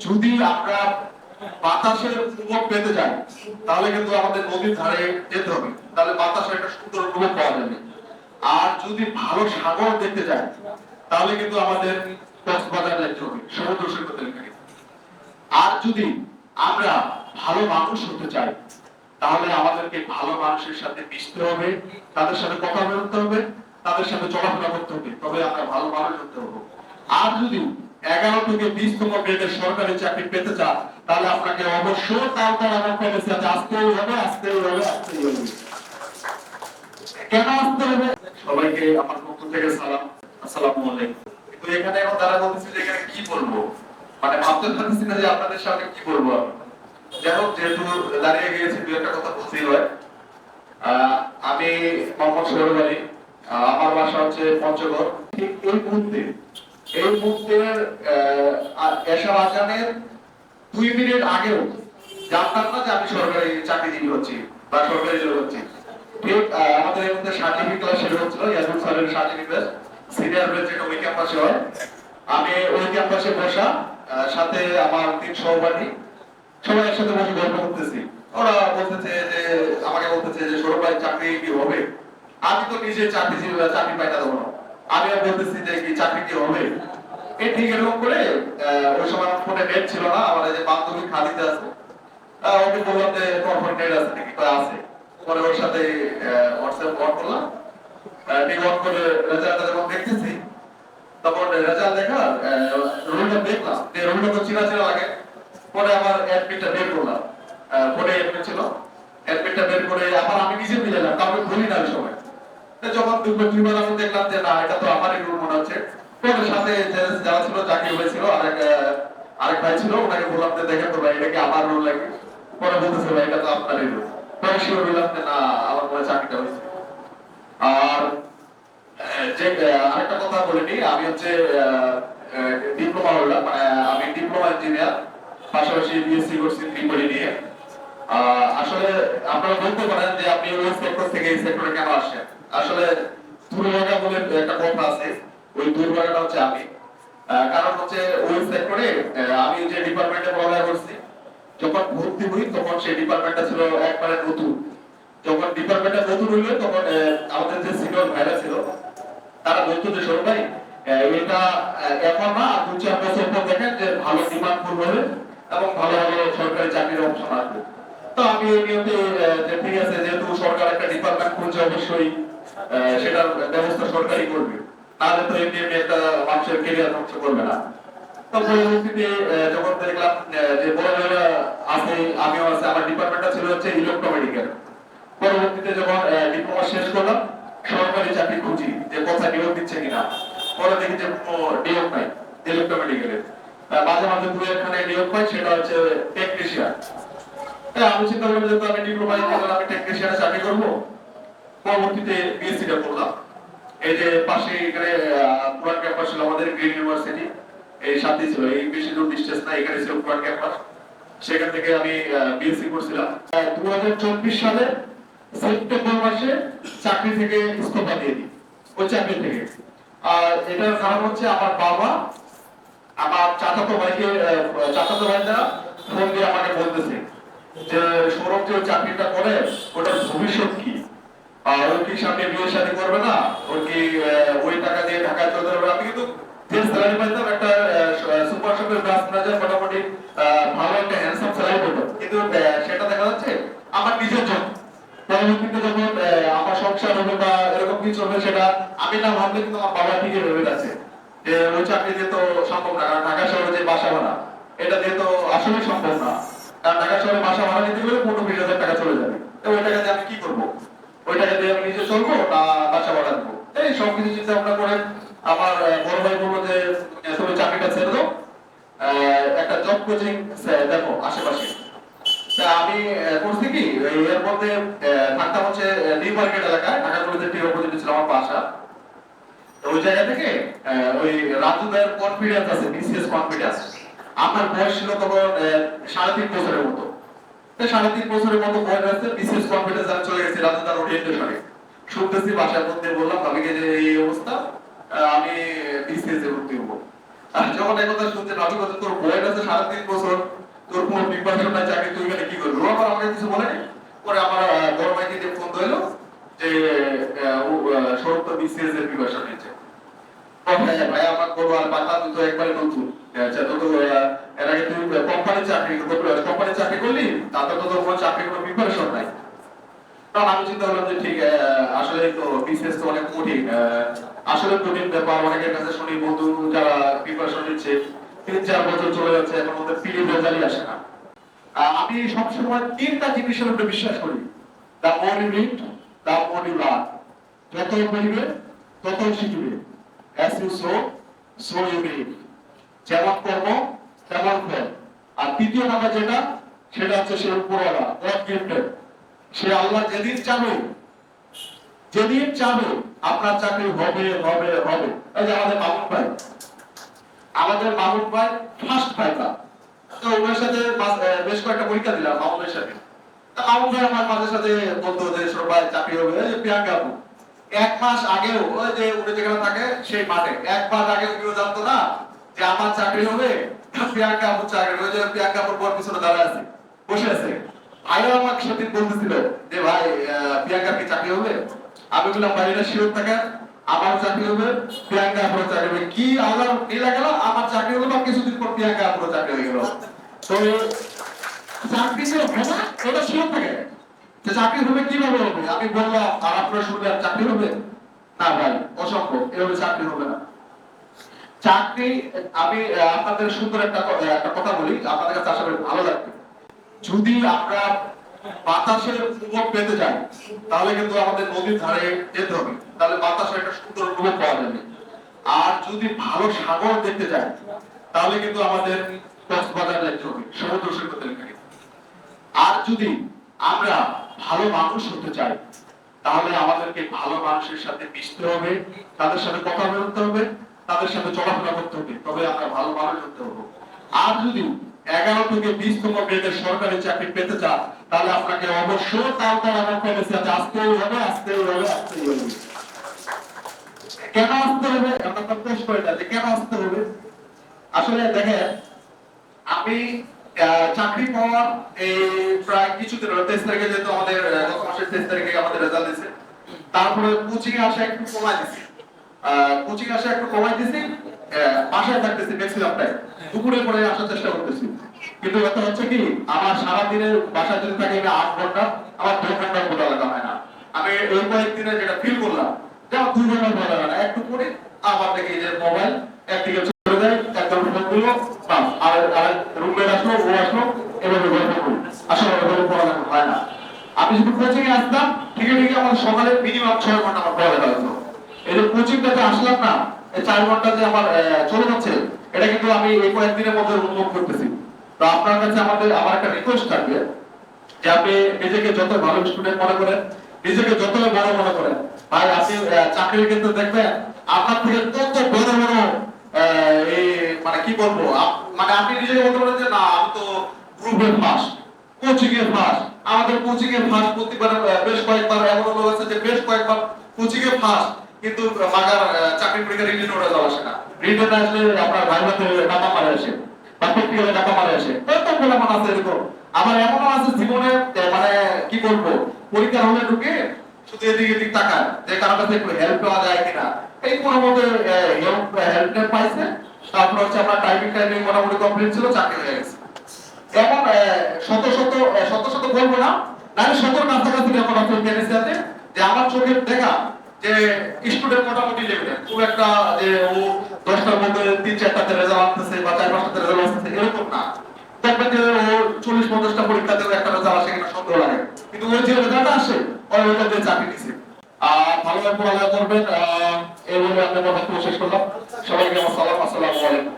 যদি আমরা বাতাসের উপভোগ পেতে চাই তাহলে কিন্তু আমাদের নদীর ধারে যেতে হবে, তাহলে বাতাসের একটা সুন্দর উপভোগ পাওয়া যাবে। আর যদি ভালো সাগর দেখতে চাই তাহলে কিন্তু আমাদের কক্সবাজার যেতে হবে, সমুদ্র সৈকতের এখানে। আর যদি আমরা ভালো মানুষ হতে চাই তাহলে আমাদেরকে ভালো মানুষের সাথে মিশতে হবে, তাদের সাথে কথা বলতে হবে, তাদের সাথে চলাফেরা করতে হবে, তবে আমরা ভালো মানুষ হতে হবে। আর যদি 11 থেকে 20তম গ্রেডের সরকারি চাকরি পেতে চান তাহলে আপনাকে অবশ্যই আসতেই হবে, আসতেই হবে, আসতেই হবে। কেন আসতে হবে? সবাইকে আমার পক্ষ থেকে সালাম, আসসালামু আলাইকুম। কিন্তু এখানে এখন তারা বলতেছে যে এখানে কি বলবো, মানে ভাবতে পারতেছি না যে আপনাদের সামনে কি বলবো। যাই হোক, যেহেতু দাঁড়িয়ে গিয়েছি দু একটা কথা বলতেই হয়। আমি মোহাম্মদ সোহেল আলী, আমার বাসা হচ্ছে পঞ্চগড়। ঠিক এই মুহূর্তের এশা আজানের 2 মিনিট আগেও জানতাম না যে আমি সরকারি চাকরিজীবী হচ্ছি বা সরকারি জব হচ্ছি। ঠিক আমাদের এই মধ্যে সার্টিফিকেট ক্লাস শুরু হচ্ছিল, ইয়াসুফ স্যারের সার্টিফিকেট সিনিয়র ব্যাচ যেটা ওই ক্যাম্পাসে হয়। আমি ওই ক্যাম্পাসে বসা, সাথে আমার 3 সহপাঠী সবাই একসাথে বসে গল্প করতেছি। ওরা বলতেছে যে, আমাকে বলতেছে যে সৌরভ ভাই চাকরি কি হবে? আমি তো নিজে চাকরি পাই না তখন। আমি বলতেছি যে কি চাকরি কি হবে? এই ঠিক এরকম করে ওই সময় আমার ফোনে নেট ছিল না, আমার যে বান্ধবী খালিদা আছে, ওকে বললাম যে তোমার ফোনে নেট আছে নাকি? আছে। পরে ওর সাথে হোয়াটসঅ্যাপ অন করলাম, ঠিক অন করে রেজাল্টটা যখন দেখতেছি তখন রেজাল্ট দেখা রোলটা দেখলাম যে রোলটা তো চিনা চিনা লাগে। পরে আমার অ্যাডমিটটা বের করলাম, ফোনে অ্যাডমিট ছিল, অ্যাডমিটটা বের করে আবার আমি নিজে মিলালাম, কাউকে বলি না ওই সময়। যখন দুইবার আমি দেখলাম যে না, এটা তো আমারই রুল মনে হচ্ছে। পরে সাথে যারা ছিল, জাকির ভাই ছিল, আরেক ভাই ছিল, ওনাকে বললাম যে দেখেন তো ভাই এটা কি আমার রুল লাগে? পরে বলতেছে ভাই এটা তো আপনারই রুল। পরে শিওর হইলাম যে না, আমার মনে চাকরিটা হয়েছে। আর যে আরেকটা কথা বলিনি, আমি হচ্ছে ডিপ্লোমা হোল্ডার, মানে আমি ডিপ্লোমা ইঞ্জিনিয়ার, পাশাপাশি বিএসসি করছি ত্রিপলি নিয়ে। আসলে আপনারা বলতে পারেন যে আপনি ওই সেক্টর থেকে এই সেক্টরে কেন আসেন। আসলে দুর্ভাগা বলে একটা কথা আছে, ওই দুর্ভাগাটা হচ্ছে আমি। কারণ হচ্ছে ওই সেক্টরে আমি যে ডিপার্টমেন্টে পড়ালেখা করছি, যখন ভর্তি হই তখন সেই ডিপার্টমেন্টটা ছিল একবারে নতুন। যখন ডিপার্টমেন্টটা নতুন হইলো তখন আমাদের যে সিনিয়র ভাইরা ছিল তারা বলতো যে সৌরভ ভাই এটা এখন না 2-4 বছর পর দেখেন যে ভালো ডিমান্ড ফুল হবে এবং ভালো ভালো সরকারি চাকরির অপশন আসবে। তো আমি এই নিয়তে যে ঠিক আছে, যেহেতু সরকার একটা ডিপার্টমেন্ট খুলছে অবশ্যই সেটার ব্যবস্থা সরকারই করবে, তাহলে তো এমনি এমনি একটা মানুষের কেরিয়ার ধ্বংস করবে না। তো পরবর্তীতে যখন দেখলাম যে বড় বড় আছে, আমিও আছে, আমার ডিপার্টমেন্টটা ছিল হচ্ছে ইলেকট্রোমেডিক্যাল। পরবর্তীতে যখন ডিপ্লোমা শেষ করলাম, সরকারি চাকরি খুঁজি যে কোথায় নিয়োগ দিচ্ছে কিনা। পরে দেখি যে কোনো নিয়োগ নাই ইলেকট্রোমেডিক্যালের। মাঝে মাঝে দু একখানে নিয়োগ পাই, সেটা হচ্ছে টেকনিশিয়ান। আমি চিন্তা করলাম যে আমি ডিপ্লোমা ইঞ্জিনিয়ার, আমি টেকনিশিয়ানে চাকরি করবো। পরবর্তীতে বিএসসিটা করলাম। এই যে পাশে এখানে পুরান ক্যাম্পাস ছিল আমাদের গ্রিন ইউনিভার্সিটি, এই সাথে ছিল, এই বেশি দূর ডিস্টেন্স না, এখানে ছিল পুরান ক্যাম্পাস। সেখান থেকে আমি বিএসসি করছিলাম। 2024 সালে সেপ্টেম্বর মাসে চাকরি থেকে ইস্তফা দিয়ে দিই, ওই চাকরি থেকে। আর এটার কারণ হচ্ছে আমার বাবা আমার চাচাতো ভাইরা ফোন দিয়ে আমাকে বলতেছে যে সৌরভ যে চাকরিটা করে ওটার ভবিষ্যৎ কি, ওর কি সামনে বিয়ে শাদী করবে না, ওর কি ওই টাকা দিয়ে ঢাকায় চলে যাবে। আমি কিন্তু যে স্যালারি পাইতাম একটা সুপার শপের ব্রাঞ্চ ম্যানেজার, মোটামুটি ভালো একটা হ্যান্ডসাম স্যালারি পেতাম, কিন্তু সেটা দেখা যাচ্ছে আমার নিজের জন্য। পরবর্তীতে যখন আমার সংসার হবে বা এরকম কিছু হবে, সেটা আমি না ভাবলে কিন্তু আমার বাবা ঠিকই ভেবে আছে যে ওই চাকরি দিয়ে তো সম্ভব না, কারণ ঢাকা শহরে যে বাসা ভাড়া এটা দিয়ে তো আসলে সম্ভব না। কারণ ঢাকা শহরে বাসা ভাড়া নিতে গেলে 15-20 হাজার টাকা চলে যাবে। তো ওই টাকা দিয়ে আমি কি করবো? ওই টাকা দিয়ে আমি নিজে চলবো না বাসা ভাড়া দেবো? এই সবকিছু চিন্তা ভাবনা করে আমার বড় ভাই বললো যে তুমি চাকরিটা ছেড়ে দাও, একটা জব কোচিং দেখো আশেপাশে। আমি করছি কি, এর মধ্যে থাকতাম হচ্ছে নিউ মার্কেট এলাকায়, ঢাকা কলেজের ঠিক অপোজিটে ছিল আমার বাসা। ওই জায়গা থেকে ওই রাজুদার কনফিডেন্স আছে, বিসিএস কনফিডেন্স। আমার বয়স ছিল তখন 3.5 বছরের মতো। 3.5 বছরের মতো বয়স আছে, বিসিএস কনফিডেন্স আমি চলে গেছি রাজুদার ওরিয়েন্টেশনে। শুনতেছি বাসার মধ্যে, বললাম ভাবিকে যে এই অবস্থা, আমি বিসিএস এ ভর্তি হবো। আর যখন এই কথা শুনতে ভাবি কথা তোর বয়স আছে 3.5 বছর, তোর কোনো প্রিপারেশন নাই, চাকরি তুই এখানে কি করবি? ও আবার আমাকে কিছু বলেনি। পরে আমার বড় ভাইকে যে ফোন দিলো যে সৌরভ তো বিসিএস এর প্রিপারেশন নিচ্ছে। ভাই আমার করবো আর পাতা, তুই তো একবারে নতুন, আচ্ছা তো এর আগে তুই কোম্পানি চাকরি করলি, তাতে তো তোর কোনো চাকরি কোনো প্রিপারেশন নাই। তখন আমি চিন্তা করলাম যে ঠিক আসলে তো বিসিএস তো অনেক কঠিন, আসলে কঠিন ব্যাপার। অনেকের কাছে শুনি বন্ধু যারা প্রিপারেশন নিচ্ছে 3-4 বছর চলে যাচ্ছে, এখন ওদের পিরিয়ড রেজাল্টই আসে না। আমি সবসময় 3টা জিনিসের উপরে বিশ্বাস করি: the more you read, the more you learn. যত পড়িবে তত শিখবে। As you sow, so you reap. যেমন কর্ম তেমন ফল। আর তৃতীয় নাম্বার যেটা, সেটা হচ্ছে সে উপরওয়ালা, গড গিফটেড। সে আল্লাহ যেদিন চাবে আপনার চাকরি হবে হবে হবে। এই যে আমাদের মামুন ভাই ফার্স্ট ফাইটার, তো ওনার সাথে বেশ কয়েকটা পরীক্ষা দিলাম মামুনের সাথে। মামুন ভাই আমার মাঝে সাথে বলতো যে সবাই চাকরি হবে। এই যে প্রিয়াঙ্কা আপু 1 মাস আগেও ওই যে উনি যেখানে থাকে সেই মাঠে 1 মাস আগে উনিও জানতো না যে আমার চাকরি হবে, প্রিয়াঙ্কা আপুর চাকরি। ওই যে প্রিয়াঙ্কা আপুর বর পিছনে দাঁড়ায় আছে, বসে আছে। ভাইও আমাকে সেদিন বলতেছিল যে ভাই প্রিয়াঙ্কার কি চাকরি হবে? আমি বললাম ভাই এটা শিওর থাকেন, আমার চাকরি হবে, প্রিয়াঙ্কা আপুর চাকরি হবে। কি আল্লাহ নীলা গেল, আমার চাকরি হলো, বা কিছুদিন পর প্রিয়াঙ্কা আপুর চাকরি হয়ে গেল। তো চাকরি যে হবে না এটা শিওর থাকে। যে চাকরি হবে কিভাবে হবে? আমি বললাম আর আপনারা শুনলে চাকরি হবে না ভাই, অসম্ভব, এভাবে চাকরি হবে না। চাকরি আমি আপনাদের সুন্দর একটা কথা বলি, আপনাদের কাছে আশা করি ভালো লাগবে। যদি আমরা বাতাসের উপভোগ পেতে যাই তাহলে কিন্তু আমাদের নদীর ধারে যেতে হবে, তাহলে বাতাসের একটা সুন্দর উপভোগ পাওয়া যাবে। আর যদি ভালো সাগর দেখতে যাই তাহলে কিন্তু আমাদের কক্সবাজার যেতে হবে, সমুদ্র সৈকতের এলাকায়। আর যদি আমরা ভালো মানুষ হতে চাই তাহলে আমাদেরকে ভালো মানুষের সাথে মিশতে হবে, তাদের সাথে কথা বলতে হবে, তাদের সাথে চলাফেরা করতে হবে, তবে আমরা ভালো মানুষ হতে হবে। আর যদি 11 থেকে 20তম গ্রেডের সরকারি চাকরি পেতে চান তাহলে আপনাকে অবশ্যই আসতেই হবে। কেন আসতে হবে? আপনার প্রশ্ন এটা যে কেন আসতে হবে। আসলে দেখেন, আমি চাকরি পাওয়ার এই প্রায় কিছুদিন হলো, 23 তারিখে যেহেতু আমাদের গত মাসের 23 তারিখে আমাদের রেজাল্ট দিয়েছে, তারপরে কোচিং এ আসা একটু কমাই দিছি। বাসায় থাকতেছি ম্যাক্সিমাম টাইম, দুপুরে পরে আসার চেষ্টা করতেছি। কিন্তু ব্যাপার হচ্ছে কি, আমার সারা দিনের বাসায় যদি থাকি আমি 8 ঘন্টা, আমার 2 ঘন্টা পড়া লাগা হয় না। আমি এই কয়েকদিনে যেটা ফিল করলাম যে আমার 2 ঘন্টা পড়া লাগা না, একটু পরে আবার দেখি যে মোবাইল একদিকে চলে যায়, একদম ফোন দিল, বাস আর রুমমেট আসলো, ও আসলো, এভাবে গল্প করি। আসলে ওভাবে পড়া লাগা হয় না। আমি যদি কোচিং এ আসতাম ঠিক আমার সকালে মিনিমাম 6 ঘন্টা আমার পড়া লাগা হতো। এই যে কোচিংটাতে আসলাম না, এই 4 ঘন্টা যে আমার চলে যাচ্ছে, এটা কিন্তু আমি এই কয়েকদিনের মধ্যে অনুভব করতেছি। তো আপনার কাছে আমার একটা রিকোয়েস্ট থাকবে যে আপনি নিজেকে যত ভালো স্টুডেন্ট মনে করেন, নিজেকে যত বড় মনে করেন, ভাই আপনি চাকরির ক্ষেত্রে দেখবেন আপনার থেকে তত বড় বড় এই মানে কি বলবো, মানে আপনি নিজেকে বলতে পারেন যে না আমি তো গ্রুপে ফার্স্ট, কোচিং এ ফার্স্ট। আমাদের কোচিং এ ফার্স্ট প্রতিবার বেশ কয়েকবার এমন লোক আছে যে বেশ কয়েকবার কোচিং এ ফার্স্ট, কিন্তু মাগার চাকরি পরীক্ষা রিটেন ওরা আসে না। রিটেন আসলে আপনার ভাইভাতে টাকা মারে আসে, বা প্র্যাকটিক্যালে টাকা মারে আসে। কত বলে মনে আছে এরকম। আমার এমনও আছে জীবনে মানে কি বলবো, পরীক্ষা হলে ঢুকে শুধু এদিক এদিক তাকায় যে কারোর কাছে একটু হেল্প পাওয়া যায় কিনা। এই কোনো মতে হেল্প পাইছে, তারপর হচ্ছে আপনার টাইপিং মোটামুটি কমপ্লিট ছিল, চাকরি হয়ে গেছে। এমন শত শত বলবো না, নাহলে 70 কাছাকাছি ব্যাপার আছে কেনেসিয়াতে, যে আমার চোখে দেখা যে স্টুডেন্ট মোটামুটি লেভেলে, খুব একটা যে ও 10টার মধ্যে 3-4টাতে রেজাল্ট আসতেছে বা 4-5টাতে রেজাল্ট আসতেছে এরকম না। দেখবেন যে ও 40-50টা পরীক্ষাতেও একটা রেজাল্ট আসে কিনা সন্দেহ লাগে, কিন্তু ওই যে রেজাল্ট আসে ওইটা দিয়ে চাকরি দিছে। ভালোভাবে পড়ালেখা করবেন, এই বলে আপনার বক্তব্য শেষ করলাম। সবাইকে আমার সালাম, আসসালামু আলাইকুম।